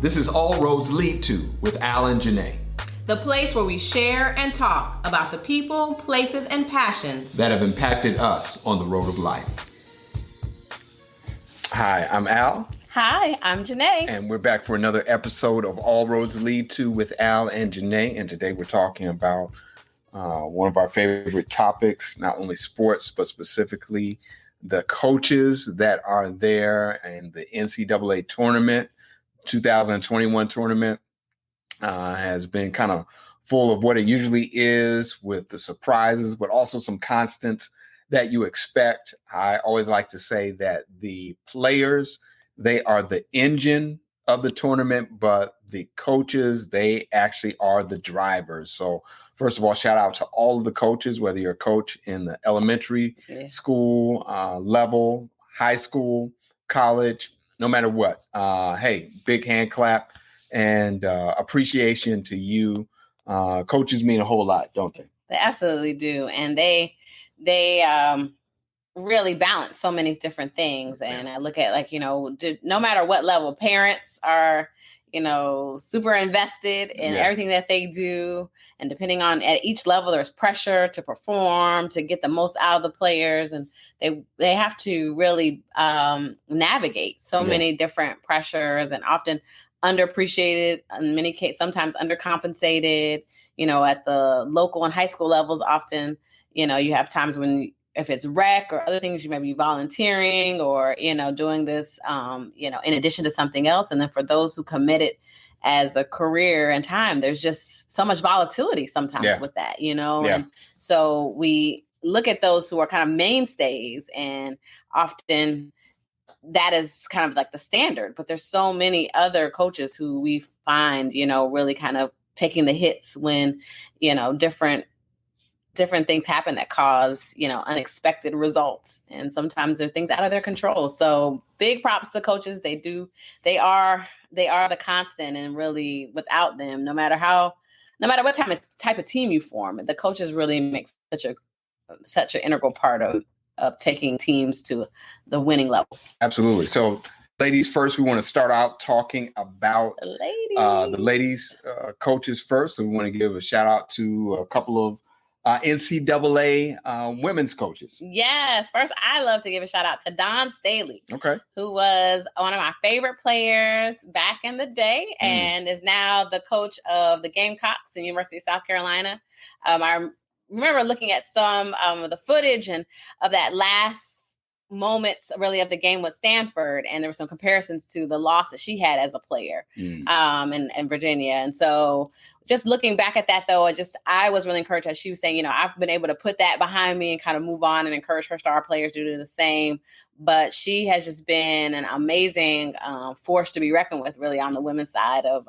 This is All Roads Lead To with Al and Jayné. The place where we share and talk about the people, places, and passions that have impacted us on the road of life. Hi, I'm Al. Hi, I'm Jayné. And we're back for another episode of All Roads Lead To with Al and Jayné. And today we're talking about one of our favorite topics, not only sports, but specifically the coaches that are there in the NCAA tournament. 2021 tournament has been kind of full of what it usually is, with the surprises, but also some constants that you expect. I always like to say that the players, they are the engine of the tournament, but the coaches, they actually are the drivers. So first of all, shout out to all of the coaches, whether you're a coach in the elementary school level, high school, college, no matter what. Hey, big hand clap and appreciation to you. Coaches mean a whole lot, don't they? They absolutely do. And they really balance so many different things. And I look at, no matter what level, parents are, super invested in everything that they do. And depending on at each level, there's pressure to perform, to get the most out of the players. And they have to really navigate so many different pressures, and often underappreciated, in many cases, sometimes undercompensated, at the local and high school levels. Often, you have times when, if it's rec or other things, you may be volunteering or, doing this, in addition to something else. And then for those who commit it as a career and time, there's just so much volatility sometimes with that, And so we look at those who are kind of mainstays, and often that is kind of like the standard. But there's so many other coaches who we find, really kind of taking the hits when, different things happen that cause, unexpected results. And sometimes they're things out of their control. So big props to coaches. They are the constant, and really without them, no matter what type of team you form, the coaches really make such an integral part of taking teams to the winning level. Absolutely. So ladies first, we want to start out talking about the ladies coaches first. So we want to give a shout out to a couple of NCAA women's coaches. Yes. First, I love to give a shout out to Dawn Staley, who was one of my favorite players back in the day, and is now the coach of the Gamecocks in University of South Carolina. I remember looking at some of the footage and of that last moments really of the game with Stanford, and there were some comparisons to the loss that she had as a player in Virginia. And so just looking back at that, though, I was really encouraged, as she was saying, I've been able to put that behind me and kind of move on and encourage her star players to do the same. But she has just been an amazing force to be reckoned with, really, on the women's side of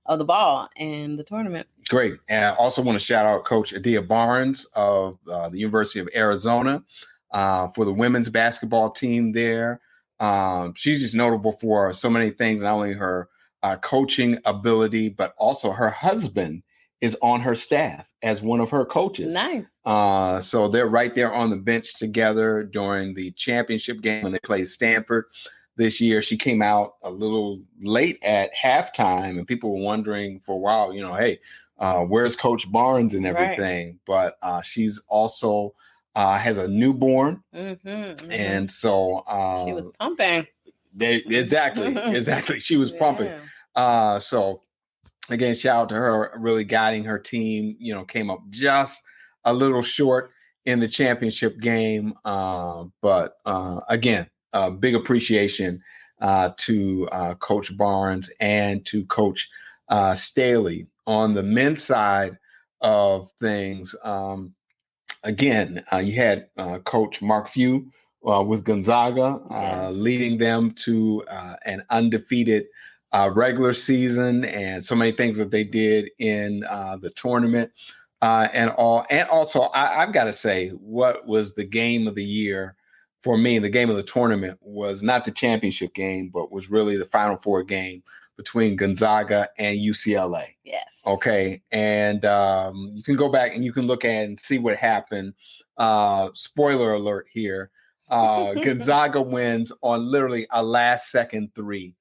the ball and the tournament. Great. And I also want to shout out Coach Adia Barnes of the University of Arizona for the women's basketball team there. She's just notable for so many things, not only her coaching ability, but also her husband is on her staff as one of her coaches. Nice. So they're right there on the bench together during the championship game when they played Stanford this year. She came out a little late at halftime, and people were wondering for a while, hey, where's Coach Barnes and everything? Right. But she's also has a newborn. And so she was pumping. Exactly. She was pumping. So again, shout out to her, really guiding her team, came up just a little short in the championship game. But again, big appreciation to Coach Barnes and to Coach Staley. On the men's side of things, again, you had Coach Mark Few with Gonzaga, leading them to an undefeated regular season, and so many things that they did in the tournament and all. And also, I've got to say, what was the game of the year for me? The game of the tournament was not the championship game, but was really the Final Four game between Gonzaga and UCLA. Yes. Okay. And you can go back and you can look at and see what happened. Spoiler alert here. Gonzaga wins on literally a last second three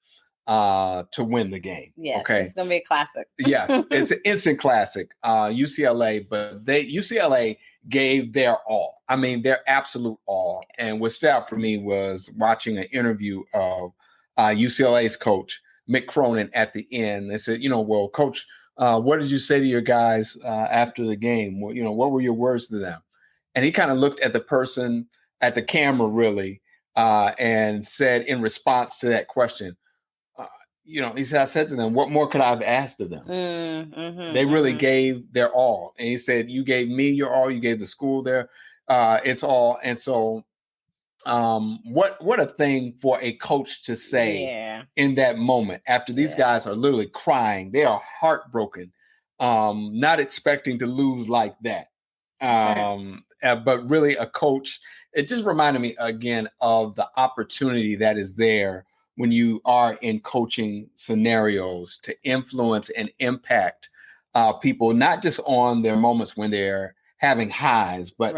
to win the game. Yes, okay, it's gonna be a classic. Yes, it's an instant classic. UCLA, but UCLA gave their all. I mean, their absolute all. And what stood out for me was watching an interview of UCLA's coach Mick Cronin at the end. They said, well, coach, what did you say to your guys after the game? Well, what were your words to them? And he kind of looked at the person at the camera, really, and said in response to that question, he said, I said to them, what more could I have asked of them? They really gave their all. And he said, you gave me your all. You gave the school its all. And so what a thing for a coach to say in that moment after these guys are literally crying. They are heartbroken, not expecting to lose like that. But really a coach, it just reminded me again of the opportunity that is there when you are in coaching scenarios to influence and impact people, not just on their moments when they're having highs, but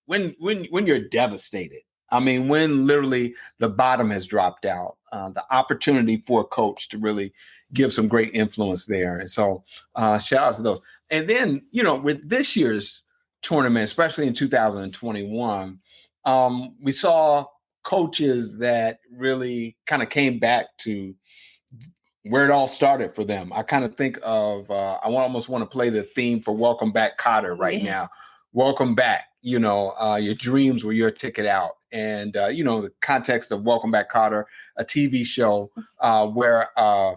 when you're devastated. I mean, when literally the bottom has dropped out, the opportunity for a coach to really give some great influence there. And so shout out to those. And then, with this year's tournament, especially in 2021, we saw coaches that really kind of came back to where it all started for them. I kind of think of, I almost want to play the theme for Welcome Back Kotter right now. Welcome back, your dreams were your ticket out. And, the context of Welcome Back Kotter, a TV show where a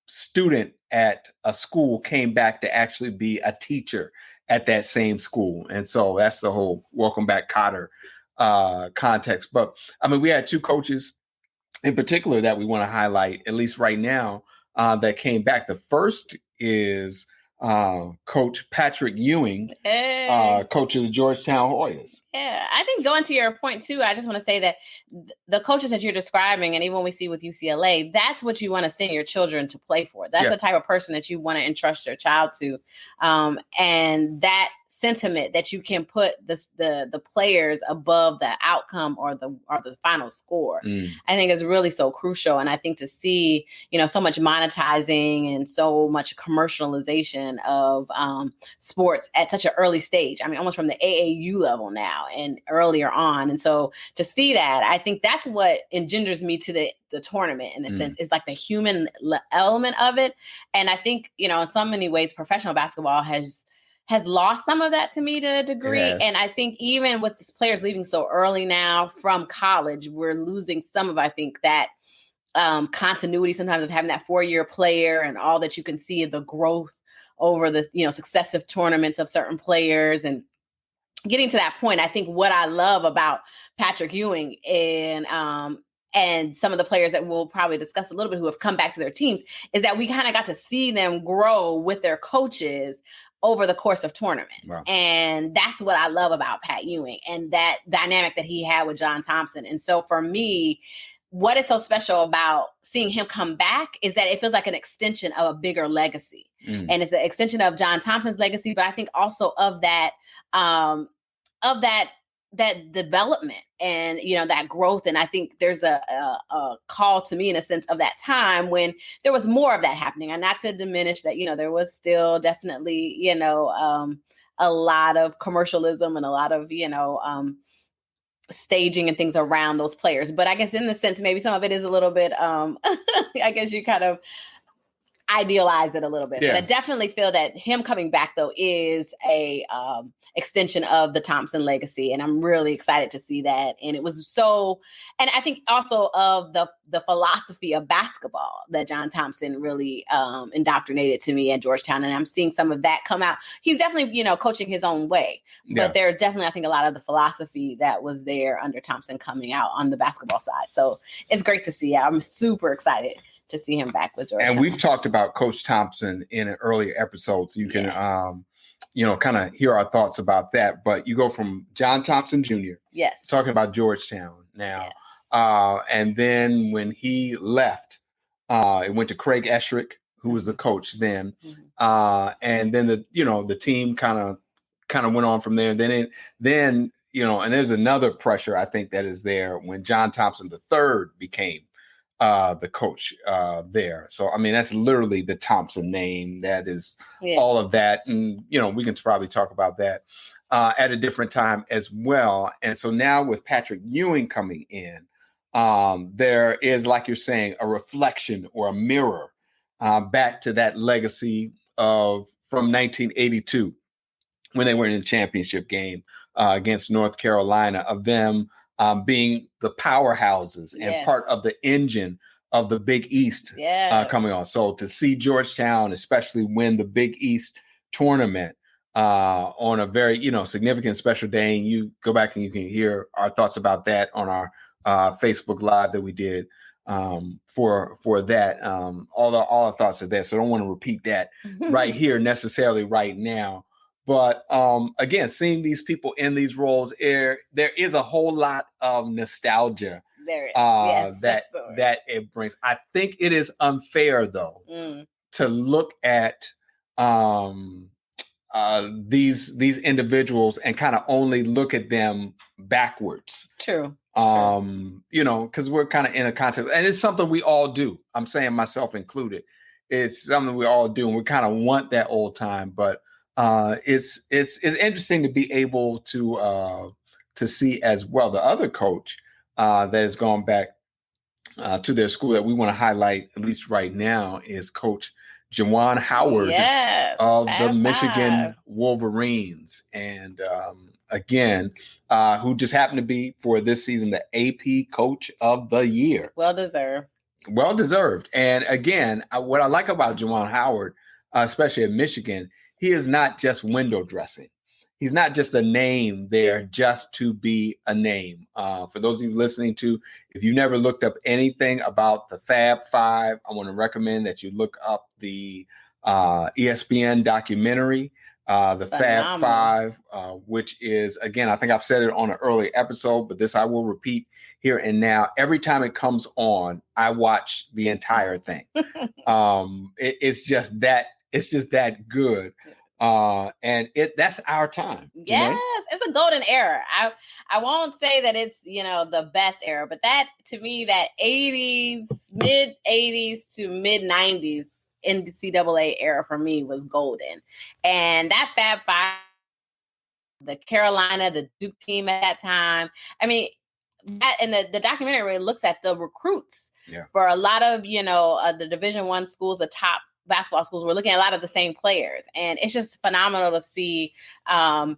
student at a school came back to actually be a teacher at that same school. And so that's the whole Welcome Back Kotter context. But I mean, we had two coaches in particular that we want to highlight, at least right now, that came back. The first is Coach Patrick Ewing, coach of the Georgetown Hoyas. Yeah, I think going to your point too, I just want to say that the coaches that you're describing, and even when we see with UCLA, that's what you want to send your children to play for. That's the type of person that you want to entrust your child to. And that sentiment that you can put the players above the outcome or the final score, I think is really so crucial. And I think to see, so much monetizing and so much commercialization of sports at such an early stage. I mean, almost from the AAU level now and earlier on. And so to see that, I think that's what engenders me to the tournament in a sense, is like the human element of it. And I think, in so many ways, professional basketball has lost some of that to me to a degree. Yes. And I think even with these players leaving so early now from college, we're losing some of, I think, that continuity sometimes of having that 4-year player and all that you can see the growth over the, successive tournaments of certain players. And getting to that point, I think what I love about Patrick Ewing and some of the players that we'll probably discuss a little bit who have come back to their teams is that we kind of got to see them grow with their coaches over the course of tournaments. Wow. And that's what I love about Pat Ewing and that dynamic that he had with John Thompson. And so for me, what is so special about seeing him come back is that it feels like an extension of a bigger legacy. And it's an extension of John Thompson's legacy, but I think also of that development and, that growth. And I think there's a call to me in a sense of that time when there was more of that happening, and not to diminish that, there was still definitely, a lot of commercialism and a lot of, staging and things around those players. But I guess in the sense, maybe some of it is a little bit, I guess you kind of idealize it a little bit. Yeah. But I definitely feel that him coming back though is a extension of the Thompson legacy. And I'm really excited to see that. And it was so, and I think also of the philosophy of basketball that John Thompson really indoctrinated to me at Georgetown. And I'm seeing some of that come out. He's definitely, coaching his own way, but there's definitely, I think, a lot of the philosophy that was there under Thompson coming out on the basketball side. So it's great to see. I'm super excited to see him back with Georgetown. And we've talked about Coach Thompson in an earlier episode, so you can, kind of hear our thoughts about that. But you go from John Thompson Jr. Yes. Talking about Georgetown now. Yes. And then when he left, it went to Craig Esherick, who was the coach then. And then the team kind of went on from there. Then and there's another pressure I think that is there when John Thompson III became the coach there. So, I mean, that's literally the Thompson name. That is all of that. And, we can probably talk about that at a different time as well. And so now with Patrick Ewing coming in, there is, like you're saying, a reflection or a mirror back to that legacy from 1982 when they were in the championship game against North Carolina, of them being the powerhouses and part of the engine of the Big East coming on. So to see Georgetown, especially win the Big East tournament on a very, significant special day, and you go back and you can hear our thoughts about that on our Facebook Live that we did for that. All the thoughts are there. So I don't want to repeat that right here necessarily right now. But again, seeing these people in these roles, there is a whole lot of nostalgia that it brings. I think it is unfair, though, to look at these individuals and kind of only look at them backwards. True. Because we're kind of in a context, and it's something we all do. I'm saying myself included. It's something we all do, and we kind of want that old time, but it's interesting to be able to see as well. The other coach that has gone back to their school that we want to highlight, at least right now, is Coach Juwan Howard of the Michigan Wolverines. And again, who just happened to be for this season the AP Coach of the Year. Well deserved. And again, what I like about Juwan Howard, especially at Michigan, he is not just window dressing. He's not just a name there just to be a name. For those of you listening to, if you never looked up anything about the Fab Five, I want to recommend that you look up the ESPN documentary, the Fab Five, which is, again, I think I've said it on an earlier episode, but this I will repeat here and now. Every time it comes on, I watch the entire thing. It's just that good. And that's our time. Yes, it's a golden era. I won't say that it's, the best era, but that, to me, that 80s, mid 80s to mid 90s NCAA era for me was golden. And that Fab Five, the Carolina, the Duke team at that time, I mean, that, and the documentary really looks at the recruits for a lot of, the Division I schools, the top basketball schools. We're looking at a lot of the same players, and it's just phenomenal to see Juwan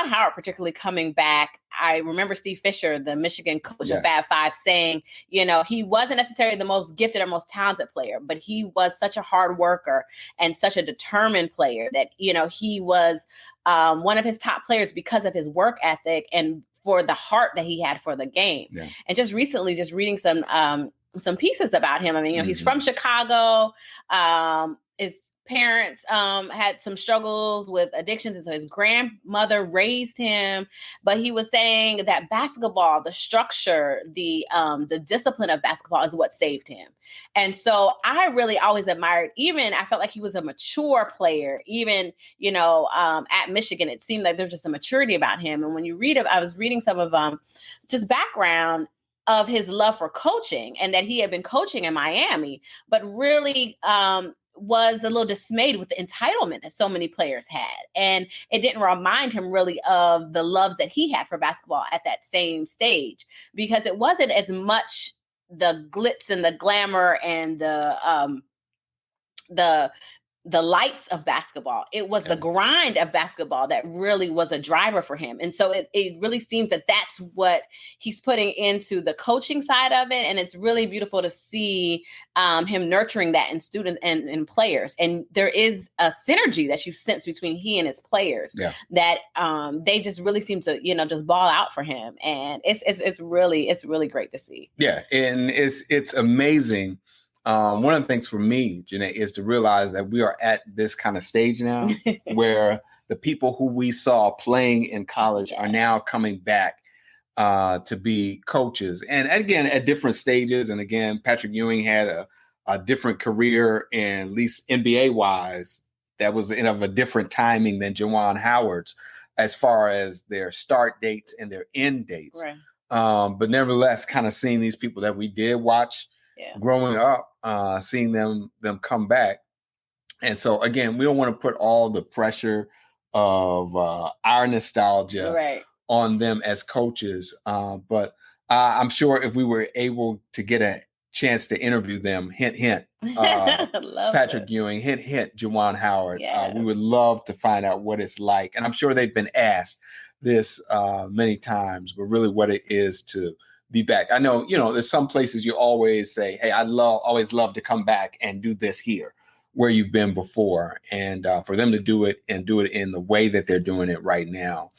Howard particularly coming back. I remember Steve Fisher, the Michigan coach of Fab Five, saying, he wasn't necessarily the most gifted or most talented player, but he was such a hard worker and such a determined player that, he was one of his top players because of his work ethic and for the heart that he had for the game. Yeah. And just recently, just reading some pieces about him. I mean, he's from Chicago. His parents had some struggles with addictions, and so his grandmother raised him. But he was saying that basketball, the structure, the discipline of basketball is what saved him. And so I really always admired, I felt like he was a mature player, even, at Michigan, it seemed like there's just a maturity about him. And when you read it, I was reading some of just background of his love for coaching, and that he had been coaching in Miami, but really was a little dismayed with the entitlement that so many players had. And it didn't remind him really of the loves that he had for basketball at that same stage, because it wasn't as much the glitz and the glamour and the lights of basketball. It was the grind of basketball that really was a driver for him. And so it really seems that that's what he's putting into the coaching side of it. And it's really beautiful to see him nurturing that in students and in players. And there is a synergy that you sense between he and his players that they just really seem to, just ball out for him. And it's really great to see. Yeah. And it's amazing. One of the things for me, Jayné, is to realize that we are at this kind of stage now where the people who we saw playing in college are now coming back to be coaches. And again, at different stages. And again, Patrick Ewing had a different career, and at least NBA wise, that was of a different timing than Juwan Howard's as far as their start dates and their end dates. Right. But nevertheless, kind of seeing these people that we did watch growing up, seeing them come back. And so again, we don't want to put all the pressure of our nostalgia on them as coaches, but I'm sure if we were able to get a chance to interview them, hint, hint, Patrick Ewing, hint, hint, Juwan Howard, we would love to find out what it's like. And I'm sure they've been asked this many times, but really what it is to be back. I know, there's some places you always say, hey, always love to come back and do this here where you've been before. And for them to do it and do it in the way that they're doing it right now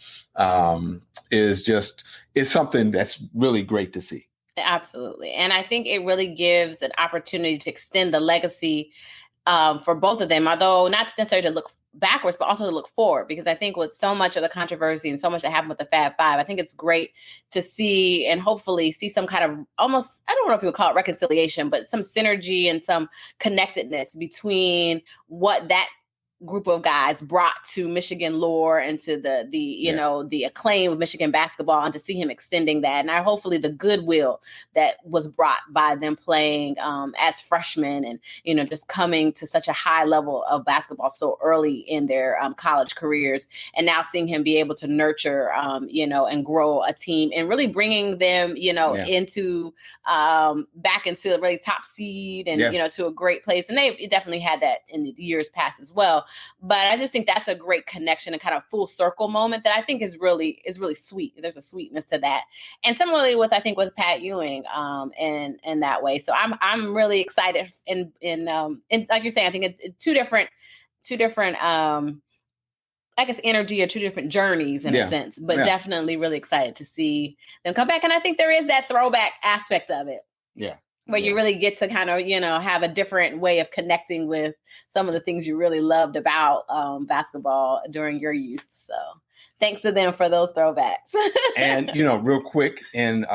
it's something that's really great to see. Absolutely. And I think it really gives an opportunity to extend the legacy for both of them, although not necessarily to look backwards, but also to look forward, because I think with so much of the controversy and so much that happened with the Fab Five, I think it's great to see and hopefully see some kind of almost, I don't know if you would call it reconciliation, but some synergy and some connectedness between what that group of guys brought to Michigan lore and to the acclaim of Michigan basketball, and to see him extending that. And hopefully the goodwill that was brought by them playing as freshmen and, just coming to such a high level of basketball so early in their college careers. And now seeing him be able to nurture, and grow a team and really bringing them, into back into a really top seed and, to a great place. And they definitely had that in the years past as well. But I just think that's a great connection and kind of full circle moment that I think is really sweet. There's a sweetness to that. And similarly with Pat Ewing and that way. So I'm really excited in like you're saying, I think it's two different I guess energy or two different journeys in a sense, but definitely really excited to see them come back. And I think there is that throwback aspect of it. Yeah. Where you really get to kind of, have a different way of connecting with some of the things you really loved about basketball during your youth. So thanks to them for those throwbacks. And, real quick in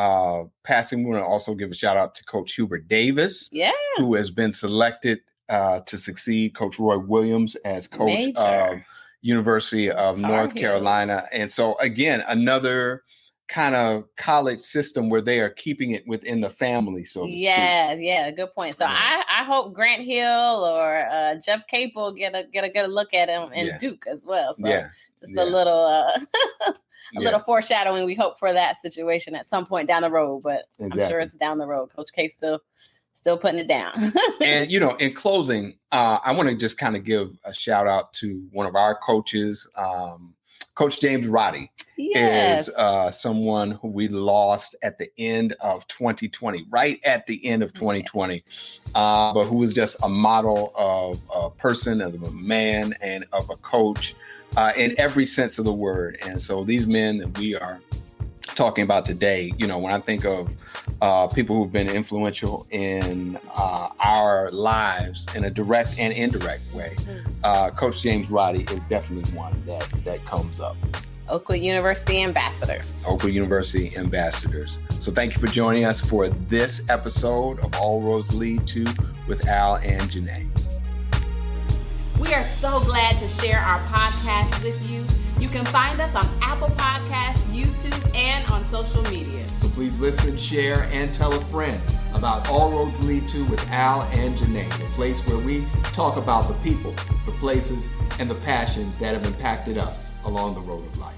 passing, we want to also give a shout out to Coach Hubert Davis, who has been selected to succeed Coach Roy Williams as coach of University of North Carolina. And so, again, another kind of college system where they are keeping it within the family, so to speak. Yeah, good point. So I hope Grant Hill or Jeff Capel get a good look at him and Duke as well. So just a little little foreshadowing. We hope for that situation at some point down the road, but I'm sure it's down the road. Coach K still putting it down. And, in closing, I want to just kind of give a shout out to one of our coaches, Coach James Roddy. Is someone who we lost at the end of 2020, right at the end of 2020, but who was just a model of a person, as of a man, and of a coach in every sense of the word. And so these men that we are talking about today, when I think of people who've been influential in our lives in a direct and indirect way, Coach James Roddy is definitely one that comes up. Oakwood University Ambassadors. Oakwood University Ambassadors. So thank you for joining us for this episode of All Roads Lead To with Al and Jayné. We are so glad to share our podcast with you. You can find us on Apple Podcasts, YouTube, and on social media. So please listen, share, and tell a friend about All Roads Lead To with Al and Jayné, the place where we talk about the people, the places, and the passions that have impacted us along the road of life.